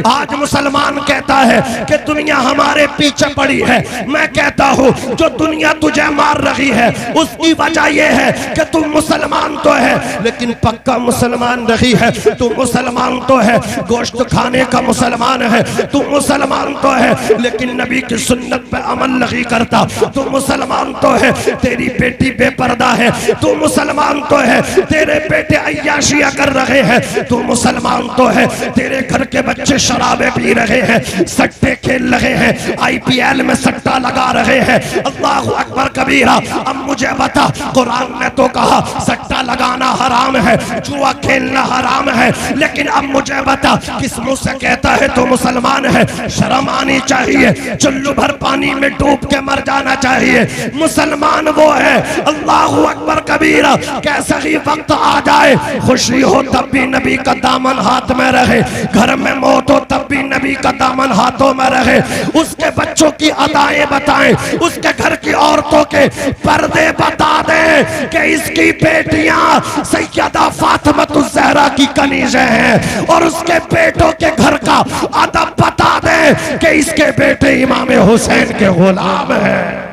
आज मुसलमान कहता है कि दुनिया हमारे पीछे पड़ी है। मैं कहता हूँ जो दुनिया तुझे मार रही है उसकी वजह यह है कि तू मुसलमान तो है लेकिन पक्का मुसलमान नहीं है। तू मुसलमान तो है, गोश्त खाने का मुसलमान है। तू मुसलमान तो है लेकिन नबी की सुन्नत पे अमल नहीं करता। तू मुसलमान तो है, तेरी बेटी बेपर्दा है। तू मुसलमान तो है, तेरे बेटे अय्याशियां कर रहे हैं। तू मुसलमान तो है, तेरे घर के बच्चे शराबे पी रहे हैं, सट्टे खेल रहे हैं, IPL में सट्टा लगा रहे हैं। अल्लाहु अकबर कबीरा। अब मुझे बता, कुरान ने तो कहा सट्टा लगाना हराम है, जुआ खेलना हराम है, लेकिन अब मुझे बता किस मुंह से कहता है तो मुसलमान है? शर्म आनी चाहिए। चुल्लू भर पानी में डूब के मर जाना चाहिए। मुसलमान वो है। अल्लाहु अकबर कबीरा। कैसा ही वक्त आ जाए, खुशी हो तब भी नबी का दामन हाथ में रहे, घर में मौत हो तब भी नबी का दामन हाथों में रहे। उसके बच्चों की अदाएं बताएं, उसके घर की औरतों के पर्दे बता दें कि इसकी बेटियां सैयदा फातिमतुज़ ज़हरा की कनीज़ें हैं, और उसके बेटों के घर का अदब बता दें कि इसके बेटे इमाम हुसैन के गुलाम हैं।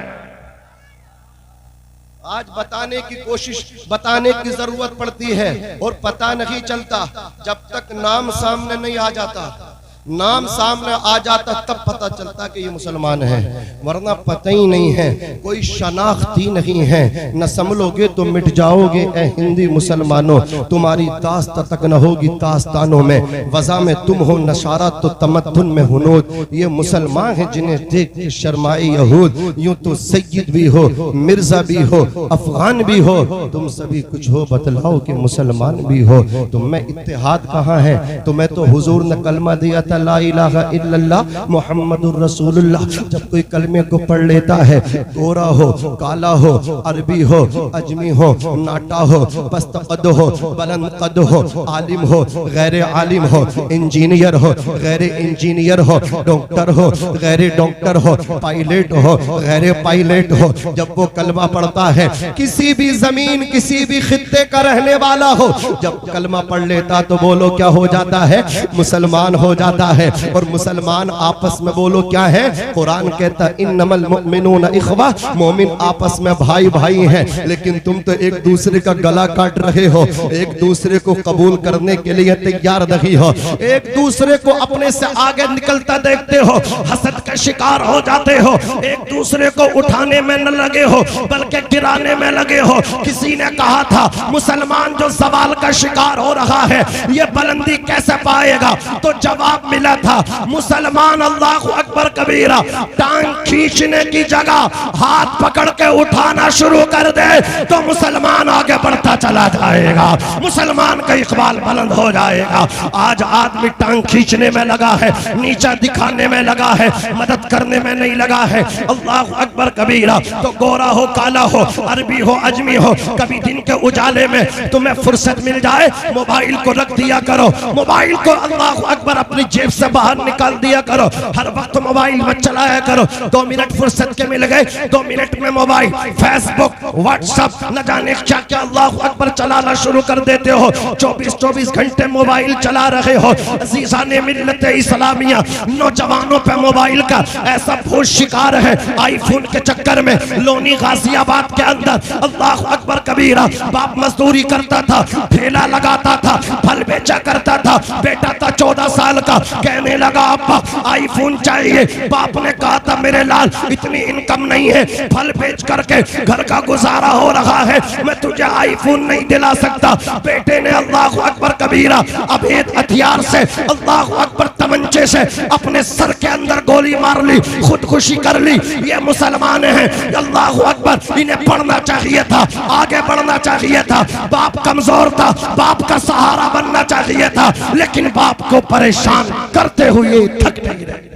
आज बताने की कोशिश, बताने की जरूरत पड़ती है और पता नहीं चलता जब तक नाम सामने नहीं आ जाता। नाम सामने आ जाता तब पता चलता कि ये मुसलमान है, वरना पता ही नहीं है, कोई शनाख्त ही नहीं है। न संभलोगे तो मिट जाओगे ए हिंदी मुसलमानों, तुम्हारी दास्त तक न होगी दास्तानों में। वज़ा में तुम हो नशारा तो तमद्दुन में हुनूद। ये मुसलमान है जिन्हें देख के शर्माए यहूद। यूं तो सैयद भी हो, मिर्जा भी हो, अफगान भी हो, तुम सभी कुछ हो, बतलाओ कि मुसलमान भी हो। तुम में इत्तेहाद कहाँ है? तुम्हें तो हुजूर ने कलमा दिया था ला इलाहा इल्लल्लाह मुहम्मदुर रसूलुल्लाह। जब कोई कलमे को पढ़ लेता है, गोरा हो, काला हो, अरबी हो, अजमी हो, नाटा हो, पस्त कद हो, बुलंद कद हो, आलिम हो, गैर आलिम हो, इंजीनियर हो, गैर इंजीनियर हो, डॉक्टर हो, गैर डॉक्टर हो, पायलट हो, गैर पायलट हो, जब वो कलमा पढ़ता है, किसी भी जमीन किसी भी खित्ते का रहने वाला हो, जब कलमा पढ़ लेता तो बोलो क्या हो जाता है? मुसलमान हो जाता है। और मुसलमान आपस में बोलो क्या है? कुरान कहता है इन्नमल मुमिनूना इख्वा, मोमिन आपस में भाई भाई हैं। लेकिन तुम तो एक दूसरे का गला काट रहे हो, एक दूसरे को कबूल करने के लिए तैयार नहीं हो, एक दूसरे को अपने से आगे निकलता देखते हो, हसद का शिकार हो जाते हो, एक दूसरे को उठाने में न लगे हो बल्कि गिराने में लगे हो। किसी ने कहा था मुसलमान जो सवाल का शिकार हो रहा है ये बुलंदी कैसे पाएगा? तो जवाब मिला था मुसलमान अल्लाहु अकबर कबीरा टांग खींचने की जगह हाथ पकड़ के उठाना शुरू कर दे तो मुसलमान आगे बढ़ता चला जाएगा, मुसलमान का इकबाल बुलंद हो जाएगा। आज आदमी टांग खींचने में लगा है, नीचा दिखाने में लगा है, मदद करने में नहीं लगा है। अल्लाहु अकबर कबीरा। तो गोरा हो, काला हो, अरबी हो, अजमी हो, कभी दिन के उजाले में तुम्हें फुर्सत मिल जाए मोबाइल को रख दिया करो, मोबाइल को अल्लाहु अकबर अपनी जेब से बाहर निकाल दिया करो, हर वक्त मोबाइल मत चलाया करो। 2 मिनट फुर्सत के मिल गए, 2 मिनट में मोबाइल, फेसबुक, व्हाट्सएप, न जाने क्या क्या अल्लाहु अकबर चलाना शुरू कर देते हो। 24 घंटे मोबाइल चला रहे हो। अज़ीज़ाने मिल्लत इस्लामिया, नौजवानों पे मोबाइल का ऐसा भूत शिकार है। आईफोन के चक्कर में लोनी गाजियाबाद के अंदर अल्लाहु अकबर कबीरा बाप मजदूरी करता था, ठेला लगाता था, फल बेचा करता था, बेटा था 14 साल का, कहने लगा अब्बा आईफोन चाहिए। बाप ने कहा था मेरे लाल इतनी इनकम नहीं है, फल बेच करके घर का गुजारा हो रहा है, मैं तुझे आईफोन नहीं दिला सकता। बेटे ने अल्लाहु अकबर कबीरा अभेद हथियार से, अल्लाहु अकबर तमंचे से अपने सर के अंदर गोली मार ली, खुदकुशी कर ली। ये मुसलमान हैं, अल्लाहु अकबर। इन्हें पढ़ना चाहिए था, आगे बढ़ना चाहिए था, बाप कमजोर था, बाप का सहारा बनना चाहिए था, लेकिन बाप को परेशान करते हुए थक नहीं रहे।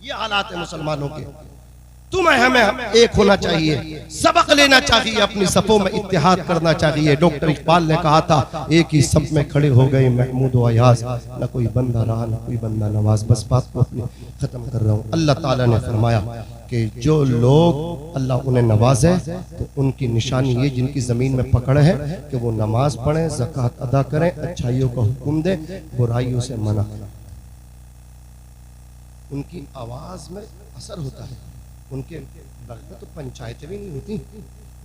ये हालात है मुसलमानों के। तुम्हें हमें एक होना चाहिए, सबक लेना चाहिए, अपनी सफों में इत्तेहाद करना चाहिए। डॉक्टर इकबाल ने कहा था एक ही सब में खड़े हो गए महमूद व अयाज, न कोई बंदा रहा न कोई बंदा नवाज। बस बात को अपनी खत्म कर रहा हूँ। अल्लाह ताला ने फरमाया कि जो लोग अल्लाह उन्हें नवाजे तो उनकी निशानी ये जिनकी ज़मीन में पकड़ है कि वो नमाज पढ़ें, ज़कात अदा करें, अच्छाइयों का हुक्म दे, बुराइयों से मना करें। उनकी आवाज़ में असर होता है। उनके घर में तो पंचायतें भी नहीं होती,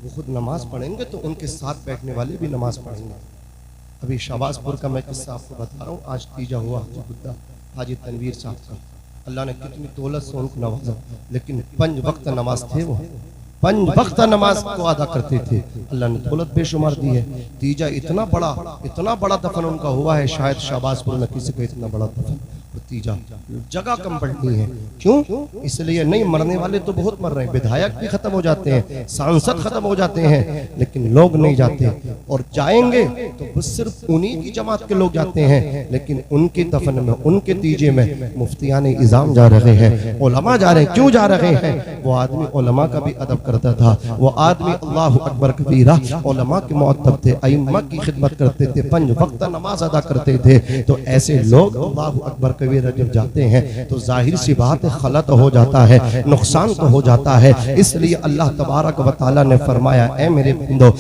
वो खुद नमाज पढ़ेंगे तो उनके साथ बैठने वाले भी नमाज पढ़ेंगे। अभी शाहबाजपुर का मैं किस्सा आपको बता रहा हूँ। आज तीजा हुआ हाजी बुद्धा हाजी तनवीर साहब का, अल्लाह ने कितनी दौलत से उनको नवाजा, लेकिन 5 वक्त नमाज थे, वो 5 वक्त नमाज को अदा करते थे। अल्लाह ने दौलत बेशुमार दी है। तीजा इतना बड़ा दफन उनका हुआ है, शायद शाहबाजपुर में किसी का इतना बड़ा दफन तीजा जगह कम पड़ती है। क्यों? इसलिए नहीं मरने वाले तो बहुत मर रहे हैं, विधायक भी खत्म हो जाते हैं, सांसद खत्म हो जाते हैं, लेकिन लोग नहीं जाते। और जाएंगे तो बस सिर्फ उन्हीं की जमात के लोग जाते हैं, लेकिन उनके दफन में, उनके तीजे में मुफ्तियान इज़ाम जा रहे हैं, उलमा जा रहे हैं। क्यों जा रहे हैं? वो आदमी उलमा का भी अदब करता था, वो आदमी अल्लाहु अकबर कबीरा उलमा के मुअद्दब थे, अइम्मा की खिदमत करते थे, 5 वक्त नमाज अदा करते थे। तो ऐसे लोग अल्लाहु अकबर कबीरा जब जाते हैं तो जाहिर सी बात है खलत हो जाता है, नुकसान तो हो जाता है। इसलिए अल्लाह तबारक व तआला ने फरमाया, ऐ मेरे बंदो,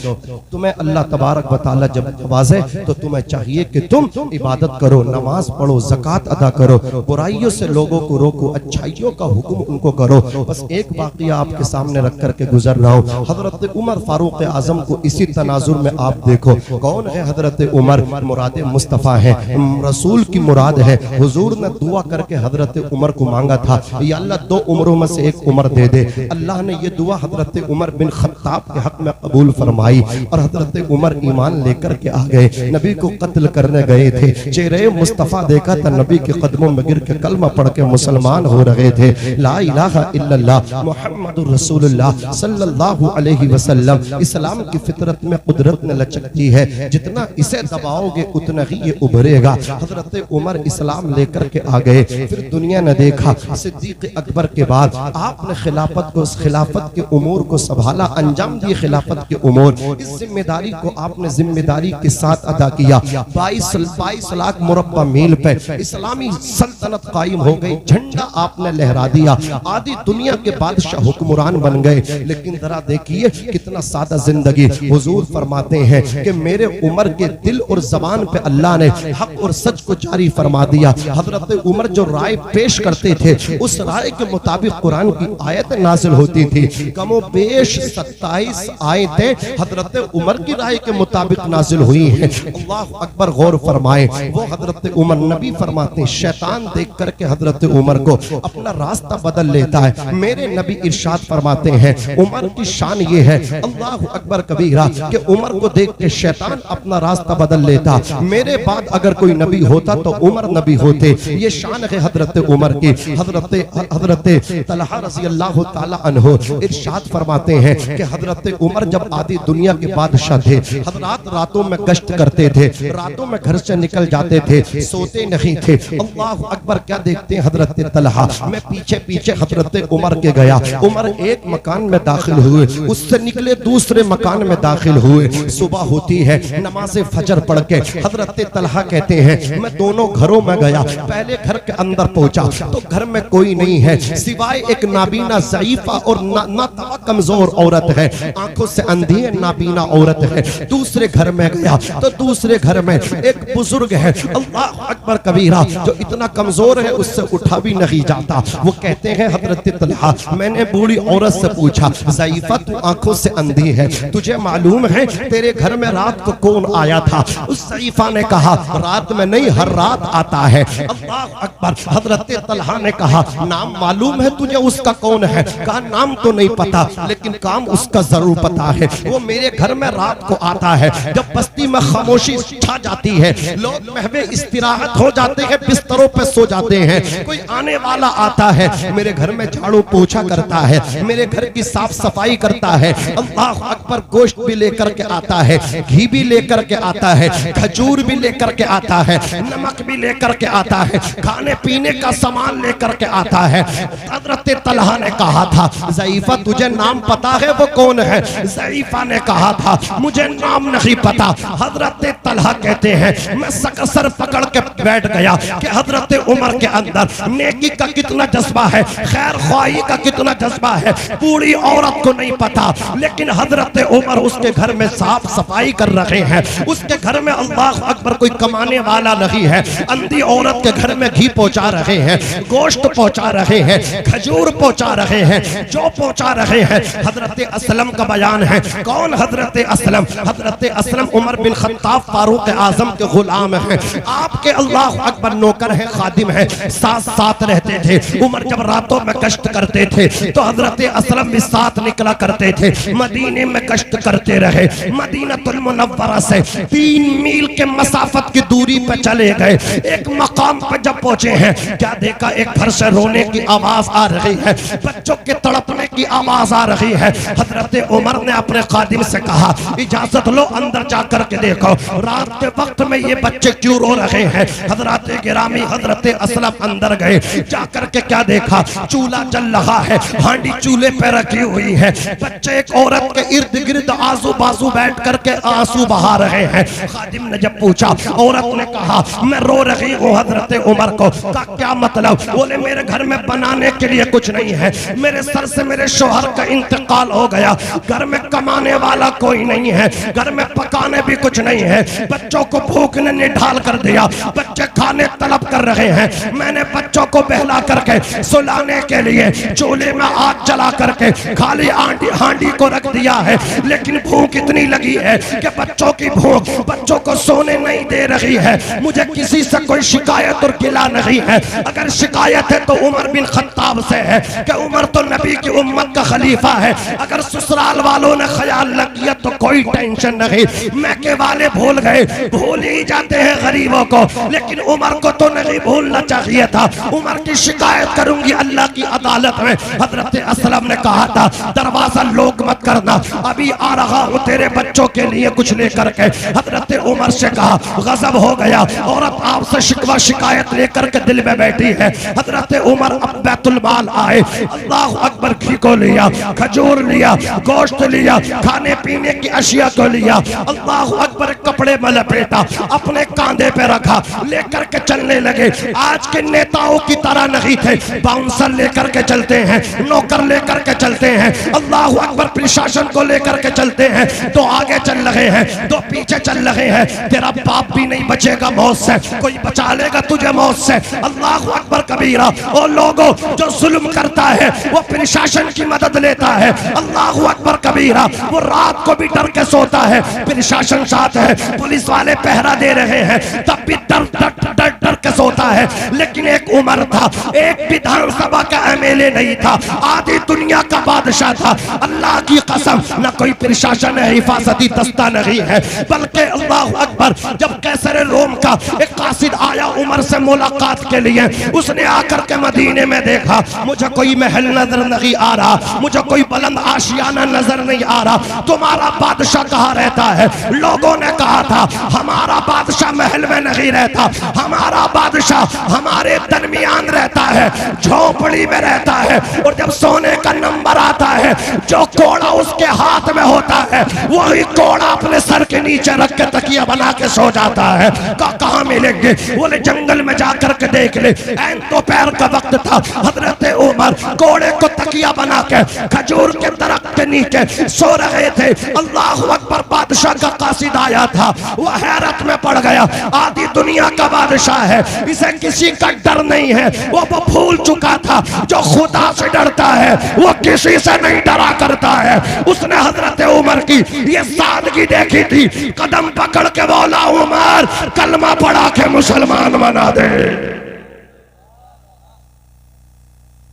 तुम्हें अल्लाह तबारक व तआला जब नवाजे तो तुम्हें चाहिए कि तुम इबादत करो, नमाज पढ़ो, ज़कात अदा करो, बुराइयों से लोगों को रोको, अच्छाइयों का हुक्म उनको करो। बस एक वाक़या आपके सामने रख करके गुजर रहा हूँ। हजरत उमर फारूक आजम को इसी तनाजुर में आप देखो। कौन है हजरत उमर? मुराद मुस्तफ़ा है, रसूल की मुराद है। हुजूर ने दुआ करके हजरत उमर को मांगा था, या अल्लाह 2 उम्रों में से एक उम्र दे दे। अल्लाह ने ये दुआ हजरत उमर बिन खत्ताब के हक में कबूल फरमाई और हजरत उमर ईमान लेकर के आ गए। नबी को कत्ल करने गए थे, चेहरे मुस्तफ़ा देखा था, नबी के कदमों में गिर के कलमा पढ़ के मुसलमान हो रहे थे। ला इलाहा इल्लल्लाह मुहम्मदुर रसूलुल्लाह सल्लल्लाहु अलैहि वसल्लम। इस्लाम की फितरत में कुदरत ने लचकती है, जितना इसे दबाओगे उतना ही ये उभरेगा। हजरत उमर इस्लाम लेकर के आ गए। फिर दुनिया ने देखा, सिद्दीक अकबर के बाद आपने खिलाफत के उमूर को संभाला, अंजाम दिए खिलाफत के उमूर। इस जिम्मेदारी को आपने जिम्मेदारी के साथ अदा किया। 22 लाख मुरब्बा मील पे इस्लामी सल्तनत कायम हो गई, झंडा आपने लहरा दिया, आधी दुनिया के बादशाह हुक्मरान बन गए। लेकिन जरा देखिए कितना सादा जिंदगी। हुजूर फरमाते हैं कि मेरे उमर के दिल और जबान पे अल्लाह ने हक और सच को जारी फरमा दिया। हजरत उमर जो राय पेश करते थे, उस राय के मुताबिक कुरान की आयत नाजिल होती थी। कमो बेश 27 आयतें हजरत उमर की राय के मुताबिक नाजिल हुई हैं। अल्लाह अकबर, गौर फरमाए। वो हजरत उमर, नबी फरमाते, शैतान देख करके हजरत उमर को अपना रास्ता बदल लेता है। मेरे नबी इरशाद फरमाते हैं, उमर की शान ये है, अल्लाह अकबर कबीरा, कि उमर को देख के शैतान अपना रास्ता बदल लेता। मेरे बाद अगर कोई नबी होता तो उमर नबी होते। ये शान है हजरत उमर की। हजरत तलहा रज़ी अल्लाह ताला अन्हु इरशाद फरमाते हैं कि हजरत उमर जब आधी दुनिया के बादशाह थे, हजरात रातों में गश्त करते थे, रातों में घर से निकल जाते थे, सोते नहीं थे। अल्लाह अकबर, क्या देखते हैं हजरत तलहा, मैं पीछे पीछे हजरत उमर के गया। उमर एक मकान में दाखिल हुए, उससे निकले दूसरे मकान में दाखिल हुए। सुबह होती है, नमाज फजर पढ़ के हजरत तलहा कहते हैं, मैं दोनों घरों में गया। पहले घर के अंदर पहुंचा तो घर में कोई नहीं है, सिवाय एक नाबीना ज़ईफा और नातवा कमजोर औरत है, आंखों से अंधी है, नाबीना औरत है। दूसरे घर में गया तो दूसरे घर में एक बुजुर्ग है, अल्लाह अकबर कबीरा, जो इतना कमजोर है उससे उठा भी नहीं जाता। वो कहते हैं हजरत तलहा, मैंने बूढ़ी औरत से पूछा, ज़ईफा तू आंखों से अंधी है, तुझे मालूम है तेरे घर में रात को कौन आया था? उस ज़ईफा ने कहा, रात में नहीं, हर रात आता है। अल्लाह अकबर। हजरत तलहा ने कहा, नाम मालूम है तुझे उसका कौन है? कहा, नाम तो नहीं पता, लेकिन काम उसका जरूर पता है। वो मेरे घर में रात को आता है। जब बस्ती में खामोशी छा जाती है, लोग महवे इस्तिराहत हो जाते हैं, बिस्तरों पे सो जाते हैं, कोई आने वाला आता है, मेरे घर में झाड़ू पोछा करता है, मेरे घर की साफ सफाई करता है। अल्लाह अकबर। गोश्त भी लेकर के आता है, घी भी लेकर के आता है, खजूर भी लेकर के आता है, नमक भी लेकर के आता है, खाने पीने का सामान लेकर के आता है। हजरत हजरत तलहा ने कहा था, ज़ईफ़ा तुझे नाम पता है वो कौन है? ज़ईफ़ा ने कहा था, मुझे नाम नहीं पता। हजरत तलहा कहते हैं, मैं सर पकड़ के बैठ गया कि हजरत उमर के अंदर नेकी का कितना जज्बा है, खैर ख्वाही का कितना जज्बा है, बूढ़ी औरत को नहीं पता, लेकिन हजरत उमर उसके घर में साफ सफाई कर रहे हैं, उसके घर में अल्लाह अकबर कोई कमाने वाला नहीं है, अंधी औरत के घर में घी पहुंचा रहे हैं, गोश्त पहुंचा रहे हैं, खजूर पहुंचा रहे हैं, जो पहुंचा रहे हैं। हजरत असलम का बयान है, कौन हजरत असलम? हजरत असलम उमर बिन खत्ताब फारूक आजम के गुलाम हैं, आपके अल्लाह अकबर नौकर है, खादिम है, साथ साथ रहते थे। उमर जब रातों में कष्ट करते थे तो हजरत असलम भी साथ निकला करते थे, मदीने में कष्ट करते रहे। मदीनतुल मुनव्वरा से 3 मील के मसाफत की दूरी पे चले गए। एक मकाम पर जब पहुंचे हैं, क्या देखा, एक घर से रोने की आवाज आ रही है, बच्चों के तड़पने की आवाज आ रही है। हजरत उमर ने अपने खादिम से कहा, इजाजत लो, अंदर जाकर के देखो रात के वक्त में ये बच्चे क्यों रो रहे हैं। हजरत गिरामी हजरत असलम अंदर गए, जाकर के क्या देखा, चूल्हा जल रहा है, हांडी चूल्हे पे रखी हुई है, बच्चे एक औरत के इर्द गिर्द आजू बाजू बैठ करके आंसू बहा रहे हैं। खादिम ने जब पूछा, औरत ने कहा, मैं रो रही हूँ हजरत उमर को। का क्या मतलब? बोले मेरे घर में बनाने के लिए कुछ नहीं है, मेरे सर से मेरे शोहर का इंतकाल हो गया, घर में कमाने वाला कोई नहीं है, घर में पकाने भी कुछ नहीं है, बच्चों को भूख ने निढाल कर दिया, बच्चे खाने तलब कर रहे हैं। मैंने बच्चों को बहला करके सुलाने के लिए चूल्हे में आग जला करके खाली हांडी को रख दिया है, लेकिन भूख इतनी लगी है कि बच्चों की भूख बच्चों को सोने नहीं दे रही है। मुझे किसी से कोई शिकायत और गिला नहीं है, अगर शिकायत है तो उमर बिन खत्ताब से है कि उमर तो नबी की उम्मत का खलीफा है। अगर ससुराल वालों ने ख्याल न किया तो कोई टेंशन नहीं, मैके वाले भूल गए, भूल ही जाते हैं गरीबों को, लेकिन उमर को तो नहीं भूलना चाहिए था। उमर की शिकायत करूंगी अल्लाह की अदालत में। हजरत असलम ने कहा था, दरवाजा लोग मत करना, अभी आ रहा हूं तेरे बच्चों के लिए कुछ लेकर के। हजरत उमर से कहा, गजब हो गया, औरत आपसे शिकवा शिकायत लेकर के दिल में बैठी है। हजरत उमर अब बैतुल माल आए, अल्लाह अकबर, घी को लिया, खजूर लिया, गोश्त लिया, खाने पीने की अशिया को लिया, अल्लाह अकबर, कपड़े में लपेटा, अपने कांधे पे रखा, लेकर के चलने लगे। आज के नेताओं की तरह नहीं थे, बाउंसर लेकर के चलते हैं, नौकर लेकर के चलते हैं, अल्लाह अकबर, प्रशासन को लेकर के चलते हैं। तो आगे चल रहे हैं, तो पीछे चल रहे हैं, तेरा बाप भी नहीं बचेगा मौत से, कोई बचा लेगा तुझे मौत से। अल्लाह अकबर कबीरा। और लोगों, जो जुल्म करता है वो प्रशासन की मदद लेता है, अल्लाह अकबर कबीरा। वो रात को भी डर के सोता है, प्रशासन साथ है, पुलिस वाले पहरा दे रहे हैं, तब भी डर डर डर डर के सोता है। लेकिन एक उमर था, एक विधानसभा का एमएलए नहीं था, आधी दुनिया का बादशाह था। अल्लाह की कसम, न कोई प्रशासन है, हिफाजती दस्ता नहीं है, बल्कि अल्लाह अकबर, जब कैसर रोम का एक कासिद आया उमर से मुलाकात के लिए, उसने आकर के मदीने में देखा, मुझे कोई महल नजर नहीं आ रहा, मुझे कोई बुलंद आशियाना नजर नहीं आ रहा, तुम्हारा बादशाह कहाँ रहता है? लोगों ने कहा था, हमारा बादशाह महल में नहीं रहता, हमारा बादशाह हमारे दरमियान रहता है, झोपड़ी में रहता है, और जब सोने का नंबर आता है, जो कोड़ा उसके हाथ में होता है, वही कोड़ा अपने सर के नीचे रख के तकिया बना के सो जाता है। कहाँ मिलेंगे? बोले जंगल में जाकर के देख ले। दोपहर का वक्त था, हजरत उमर कोड़े को तकिया बना के खजूर के दरख्त के नीचे सो रहे थे। अल्लाह अकबर, बादशाह का कासिद आया था, वह हैरत में पड़ गया, आधी दुनिया का बादशाह है, इसे किसी का डर नहीं है। वो भूल चुका था, जो खुदा से डरता है वो किसी से नहीं डरा करता है। उसने हजरत उमर की ये सादगी देखी थी, कदम पकड़ के बोला, उमर कलमा पढ़ा के मुसलमान बना दे।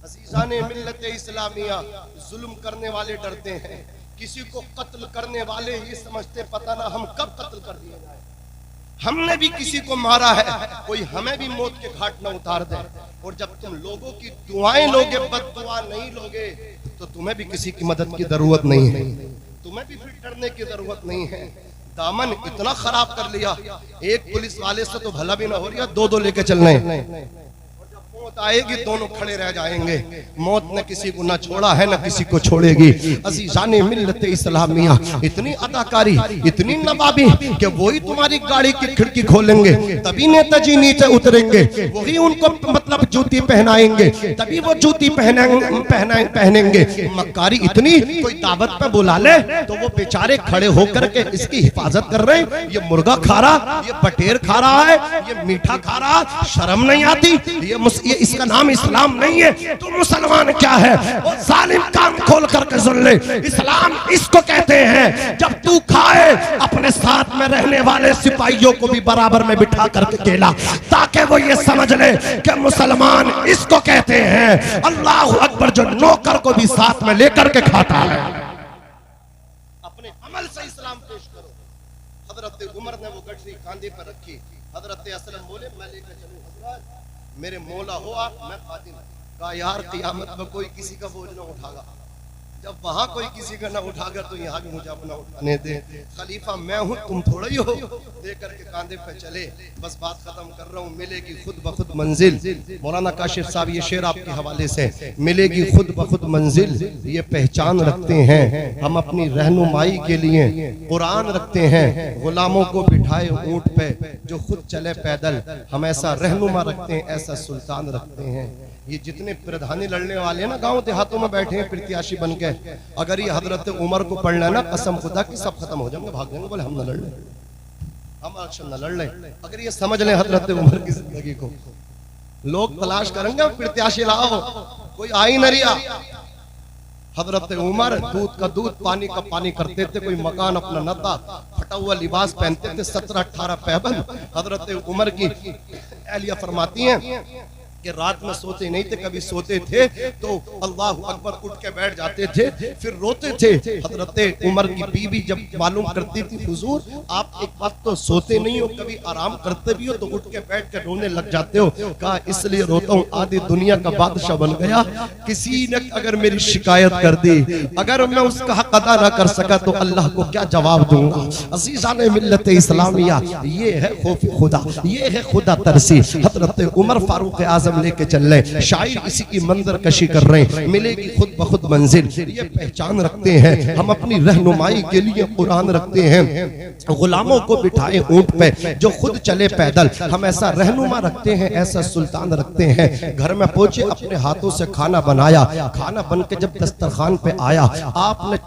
अजीजाने मिल्लत इस्लामिया, जुल्म करने वाले डरते हैं, किसी को कत्ल करने वाले ये समझते पता ना हम कब कत्ल कर दिए जाए। हमने भी किसी को मारा है, कोई हमें भी मौत के घाट न उतार दे। और जब तुम लोगों की दुआएं लोगे, बद्दुआ नहीं लोगे, तो तुम्हें भी किसी की मदद की जरूरत नहीं है, तुम्हें भी फिर डरने की जरूरत नहीं है। दामन इतना खराब कर लिया, एक पुलिस वाले से तो भला भी ना हो रहा, दो लेके चलने। मौत आएगी दोनों खड़े रह जाएंगे। मौत ने किसी को ना छोड़ा है ना किसी को छोड़ेगी। अज़ीज़ाने मिल्लत इस्लामिया इतनी अदाकारी इतनी नवाबी कि वही तुम्हारी गाड़ी की खिड़की खोलेंगे तभी नेताजी नीचे उतरेंगे, वही उनको मतलब जूती पहनाएंगे तभी वो जूती पहनेंगे। मक्कारी इतनी, कोई दावत पे बुला ले तो वो बेचारे खड़े होकर के इसकी हिफाजत कर रहे हैं। ये मुर्गा खा रहा, ये बटेर खा रहा है, ये मीठा खा रहा, शर्म नहीं आती? ये इसका नाम इस्लाम नहीं है। तो मुसलमान क्या है? वो जालिम कान खोल करके सुन ले, इस्लाम इसको कहते हैं जब तू खाए अपने साथ में रहने वाले सिपाहियों को भी बराबर में बिठा करके केला, ताकि वो ये समझ ले कि मुसलमान इसको कहते हैं अल्लाह अकबर जो नौकर को भी साथ में लेकर के खाता है। अपने अमल से इस्लाम पेश करो। हजरत उमर ने वो गठरी कांधे पर रखी। हजरत असलम बोले मैं लेकर चलूं हजरत, मेरे मौला हो आप, मैं खादिम। कहा यार क़यामत में कोई किसी का बोझ ना उठागा, जब वहां कोई किसी का ना उठाकर तो यहाँ भी मुझे अपना उठाने दे। खलीफा मैं हूँ, तुम थोड़ा ही हो। दे करके कांधे पे चले। बस बात खत्म कर रहा हूँ। मिलेगी खुद ब खुद मंजिल। मौलाना काशिफ साहब ये शेर आपके हवाले से, मिलेगी खुद ब खुद मंजिल, ये पहचान रखते हैं हम अपनी रहनुमाई के लिए। कुरान रखते हैं गुलामों को बिठाए ऊंट पे जो खुद चले पैदल, हम ऐसा रहनुमा रखते हैं, ऐसा सुल्तान रखते हैं। ये जितने प्रधानी लड़ने वाले हैं ना गांव देहातों में बैठे हैं प्रत्याशी बन के, अगर ये हजरत उमर को पढ़ लेना कसम खुदा की सब खत्म हो जाएंगे, भाग जाएंगे। बोले हम न लड़ ले, हम इलेक्शन न लड़ ले। अगर ये समझ लें हजरत उमर की जिंदगी को, लोग तलाश करेंगे प्रत्याशी लाओ, कोई आ ही न रिया। हजरत उमर दूध का दूध पानी का पानी करते थे, कोई मकान अपना न था, फटा हुआ लिबास पहनते थे, 17-18 पैबंद। हजरत उमर की एहलिया फरमाती हैं कि रात में सोते नहीं थे, कभी सोते थे तो अल्लाह अकबर उठ के बैठ जाते थे, फिर रोते थे। हजरत उमर की बीवी जब मालूम करती थी हुजूर आप एक बात तो सोते नहीं हो, कभी आराम करते भी हो तो उठ के बैठ के रोने लग जाते हो। कहा इसलिए रोता हूँ, आधी दुनिया का बादशाह बन गया, किसी ने अगर मेरी शिकायत कर दी, अगर मैं उसका हक अदा ना कर सका तो अल्लाह को क्या जवाब दूंगा। अज़ीज़ाने मिल्लत इस्लामिया ये है खौफ खुदा, ये है खुदा तरसी। हजरत उमर फारूक आजम लेके चल रहे, शायर इसी की मंजर कशी कर रहे हैं। मिलेगी खुद ब खुद मंजिल, ये पहचान रखते हैं हम अपनी रहनुमाई के लिए। कुरान रखते हैं गुलामों को बिठाए ऊंट पे जो खुद चले पैदल, हम ऐसा रहनुमा रखते हैं, ऐसा सुल्तान रखते हैं। घर में पहुंचे, अपने हाथों से खाना बनाया, खाना बन के जब दस्तरखान पे आया, आपने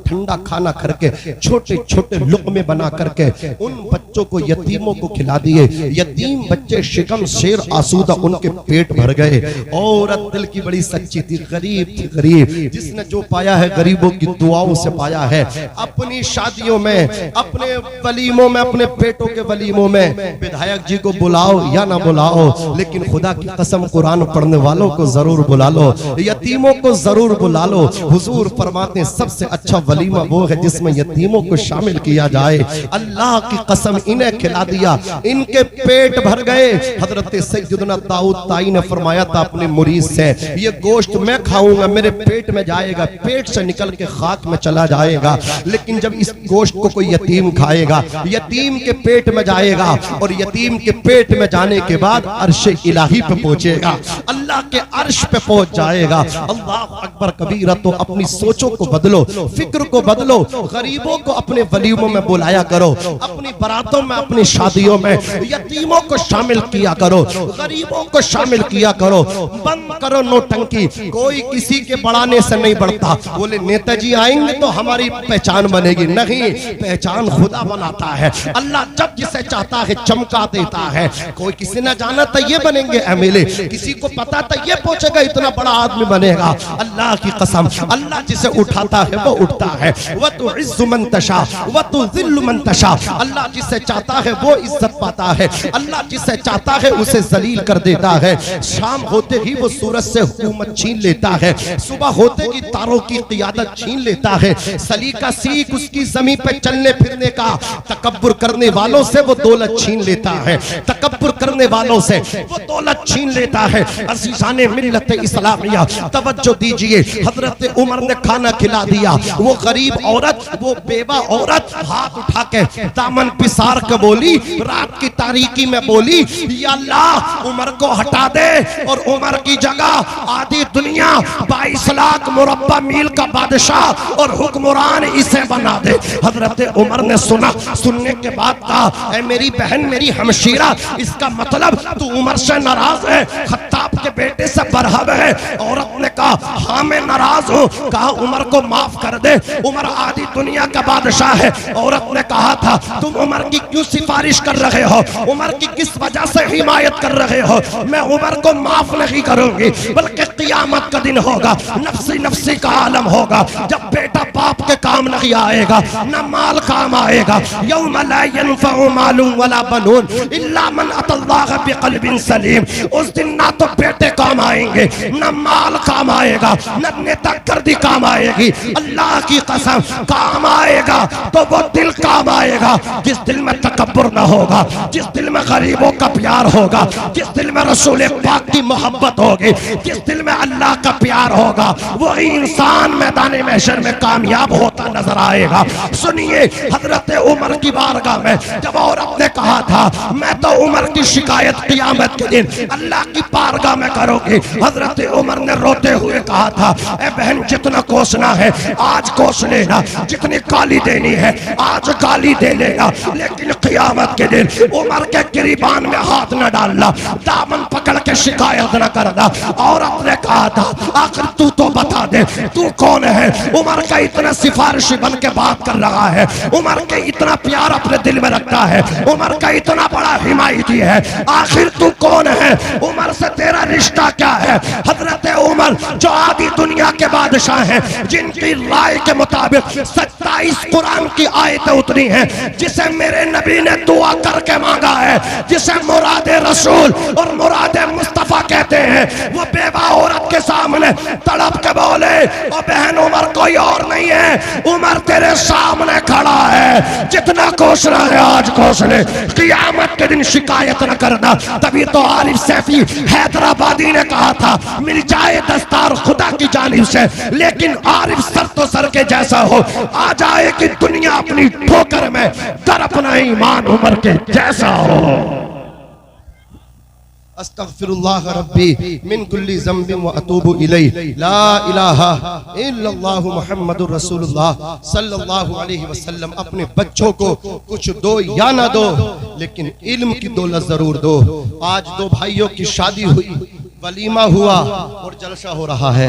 ठंडा खाना करके छोटे छोटे लुक़मे बना करके उन बच्चों को, यतीमों को खिला दिए। यतीम बच्चे शिकम शेर आसूदा, उनके पेट भर गए। औरत दिल की बड़ी सच्ची थी, गरीब थी, गरीब जिसने जो पाया है गरीबों की दुआओं से पाया है। अपनी शादियों में, अपने वलीमों में, अपने बेटों के वलीमों में विधायक जी को बुलाओ या ना बुलाओ, लेकिन खुदा की कसम कुरान पढ़ने वालों को जरूर बुला लो, यतीमों को जरूर बुला लो। हुजूर फरमाते सबसे अच्छा वलीमा वो है जिसमें यतीमों को शामिल किया जाए। अल्लाह की कसम इन्हें खिला दिया, इनके पेट भर गए। हजरत सैयदना दाऊद ताई ने फरमाया था अपने मुरीद से, ये गोश्त मैं खाऊंगा मेरे पेट में जाएगा, पेट से निकल के खाक में चला जाएगा, लेकिन जब इस गोश्त को कोई यतीम खाएगा, यतीम के पेट में जाएगा, और यतीम के पेट में जाने के बाद अर्श इलाही पे पहुंचेगा, अल्लाह के अर्श पे पहुंच जाएगा। अल्लाह अकबर कबीरा। तो अपनी सोचों को बदलो, फिक्र को बदलो, गरीबों को अपने वलीमों में बुलाया करो, अपनी बारातों में, अपनी शादियों में यतीमों को शामिल किया करो, गरीबों को शामिल किया करो। बंद करो नौटंकी, कोई किसी के बढ़ाने से नहीं बढ़ता। बोले नेताजी आएंगे तो हमारी पहचान बनेगी, नहीं, पहचान खुदा बनाता है। अल्लाह जब जिसे चाहता है चमका देता है। कोई किसी ने जाना था ये बनेंगे एमएलए, किसी को पता था ये पहुंचेगा इतना बड़ा आदमी बनेगा। अल्लाह की कसम, अल्लाह जिसे उठाता है वो उठता है। वह तो इज्जु मन तशा वह तो जिल्लु मन तशा। अल्लाह जिसे चाहता है वो इज्जत पाता है, अल्लाह जिसे चाहता है उसे जलील कर देता है। शाम होते ही वो सूरज से हुकूमत छीन लेता है, सुबह होते ही तारों की क़ियादत छीन लेता है। सलीका सीख उसकी ज़मीन पे चलने फिरने का, तकब्बुर करने वालों से वो दौलत छीन लेता है, तकब्बुर करने वालों से वो दौलत छीन लेता है। अज़ीज़ाने मिल्लत इस्लामिया तवज्जो दीजिए, हजरत उमर ने खाना खिला दिया। वो गरीब औरत, वो बेवा औरत हाथ उठा के दामन पिसार के बोली, रात की तारीकी में बोली, या अल्लाह उमर को हटा दे और उमर की जगह आधी दुनिया 22 लाख मुरब्बा मील का बादशाह और हुक्मरान इसे बना दे। हजरत उमर ने सुना, सुनने के बाद कहा, ऐ मेरी बहन, मेरी हमशीरा, इसका मतलब तू उमर से नाराज है, खत्ताब के बेटे से बरहब है। औरत ने कहा, हाँ मैं नाराज हूँ। कहा, उमर को माफ कर दे, उमर आधी दुनिया का बादशाह है। औरत ने कहा था, तुम उमर की क्यों सिफारिश कर रहे हो, उमर की किस वजह से हिमायत कर रहे हो? मैं उमर को माफ नहीं करूंगी, बल्कि क़यामत का दिन होगा, नफ्सी नफ्सी का आलम होगा, जब बेटा बाप के काम नहीं आएगा, न माल काम आएगा। यौम ला यनफ़उ मालुन वला बनून इल्ला मन अतल्लाह बिक़ल्बिन सलीम। उस दिन ना तो बेटे काम आएंगे, न माल काम आएगा, न नेतागिरी काम आएगी। अल्लाह की कसम, काम आएगा तो वो दिल काम आएगा जिस दिल में तकब्बुर न होगा, जिस दिल में गरीबों का प्यार होगा, जिस दिल में रसूल पाक की मोहब्बत होगी, जिस दिल में अल्लाह का प्यार होगा, वही इंसान मैदान महशर में कामयाब होता नजर आएगा। सुनिए, हजरत उमर की बारगाह में जब औरत ने कहा था, मैं तो उमर की शिकायत क़यामत के दिन अल्लाह की बारगाह में करोगी, हजरत उमर ने रोते हुए कहा था, ए बहन, जितना कोसना है आज कोस लेना, जितनी गाली देनी है आज गाली दे लेना, लेकिन क़यामत के दिन उमर के गिरीबान में हाथ न डालना, दामन पकड़ के शिकायत न करना। औरत ने कहा था, आखिर तू तो बता दे, तू कौन है? उमर का इतना सिफारिशी बन के बात कर रहा है, उमर के इतना प्यार अपने दिल में रखता है, उमर का इतना बड़ा हिमायती है, आखिर तू कौन है? उमर से तेरा रिश्ता क्या है? हजरत उमर जो आधी दुनिया के बादशाह हैं, जिनकी राय के मुताबिक 27 कुरान की आयतें उतरी हैं, जिसे मेरे नबी ने दुआ करके मांगा है, जिसे मुरादे रसूल और मुरादे मुस्तफा कहते हैं, वो बेवा औरत के सामने तड़प के बोले, ओ बहन, उमर कोई और नहीं है, उमर तेरे सामने खड़ा है, जितना कोसना है आज कोस ले, क़यामत के दिन शिकायत न करना। तभी तो आरिफ सैफी हैदराबादी ने कहा था, मिल जाए दस्तार खुदा की जानिब से, लेकिन आरिफ सर तो सर के जैसा हो, आ जाए कि दुनिया अपनी ठोकर में, कर अपना ईमान उमर के जैसा हो। अस्तगफिरुल्लाह रब्बी मिन कुल्ली ज़ंबिन व अतूबु इलैहि, ला इलाहा इल्लल्लाह मुहम्मदुर रसूलुल्लाह सल्लल्लाहु अलैहि वसल्लम। अपने बच्चों को कुछ दो या ना दो, लेकिन इल्म की दौलत जरूर दो। आज दो भाइयों की शादी हुई, वलीमा हुआ और जलसा हो रहा है,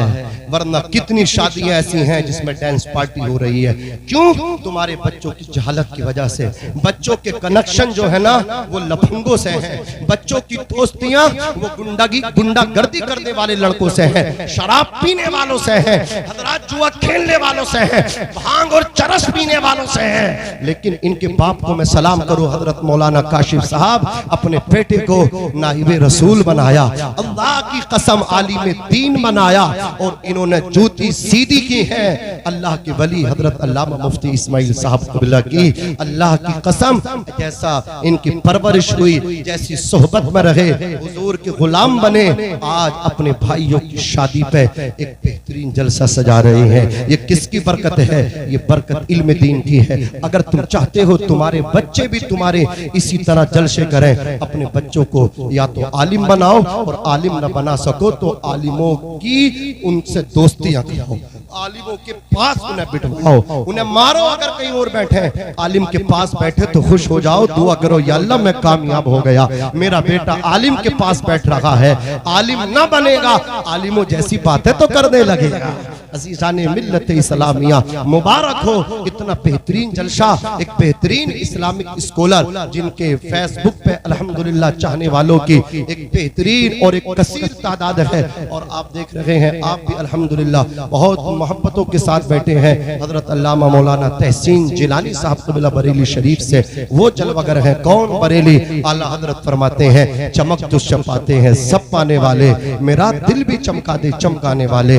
वरना कितनी शादियां ऐसी हैं जिसमें डांस पार्टी हो रही है। क्यों? तुम्हारे बच्चों की जहालत की वजह से। बच्चों के कनेक्शन जो है ना, वो लफंगों से हैं, बच्चों की दोस्तियां वो गुंडागर्दी करने वाले लड़कों से हैं, शराब पीने वालों से हैं, हजरात जुआ खेलने वालों से हैं, भांग और चरस पीने वालों से हैं। लेकिन इनके बाप को मैं सलाम करूं, हजरत मौलाना काशिफ साहब अपने बेटे को नाइबे रसूल बनाया, अल्लाह की कसम आलिम दीन बनाया, और इन्होंने जूती सीधी की है। अल्लाह के वली हजरत अल्लामा मुफ्ती इस्माइल साहब क़िबला की अल्लाह की कसम, जैसा इनकी परवरिश हुई, जैसी सोहबत में रहे, हुजूर के गुलाम बने, आज अपने भाइयों की शादी पे एक बेहतरीन जलसा सजा रहे हैं। ये किसकी बरकत है? ये बरकत इल्म दीन की है। अगर तुम चाहते हो तुम्हारे बच्चे भी तुम्हारे इसी तरह जलसे करें, अपने बच्चों को या तो आलिम बनाओ, और आलिम न बना सको तो आलिमों की उनसे दोस्तियां कराओ, आलिमों के पास उन्हें बिठवाओ, उन्हें मारो अगर कहीं और बैठे, आलिम के पास बैठे तो खुश हो जाओ, दुआ करो, या अल्लाह मैं कामयाब हो गया, मेरा बेटा आलिम के पास बैठ रहा है। आलिम ना बनेगा, आलिमों जैसी बातें तो करने लगेगा। अज़ीज़ाने मिल्लत इस्लामिया, मुबारक हो, इतना बेहतरीन जलसा, एक बेहतरीन इस्लामिक स्कॉलर जिनके फेसबुक पे अल्हम्दुलिल्लाह चाहने वालों की एक बेहतरीन और एक कसीर तादाद है। और आप देख रहे हैं, आप भी अल्हम्दुलिल्लाह बहुत मोहब्बतों के साथ बैठे हैं। हजरत अल्लामा मौलाना तहसीन जिलानी साहब क़िबला बरेली शरीफ से वो जलवागर हैं। कौन बरेली? आला हजरत फरमाते हैं, चमक तो छपाते हैं सब पाने वाले, मेरा दिल भी चमका दे चमकाने वाले।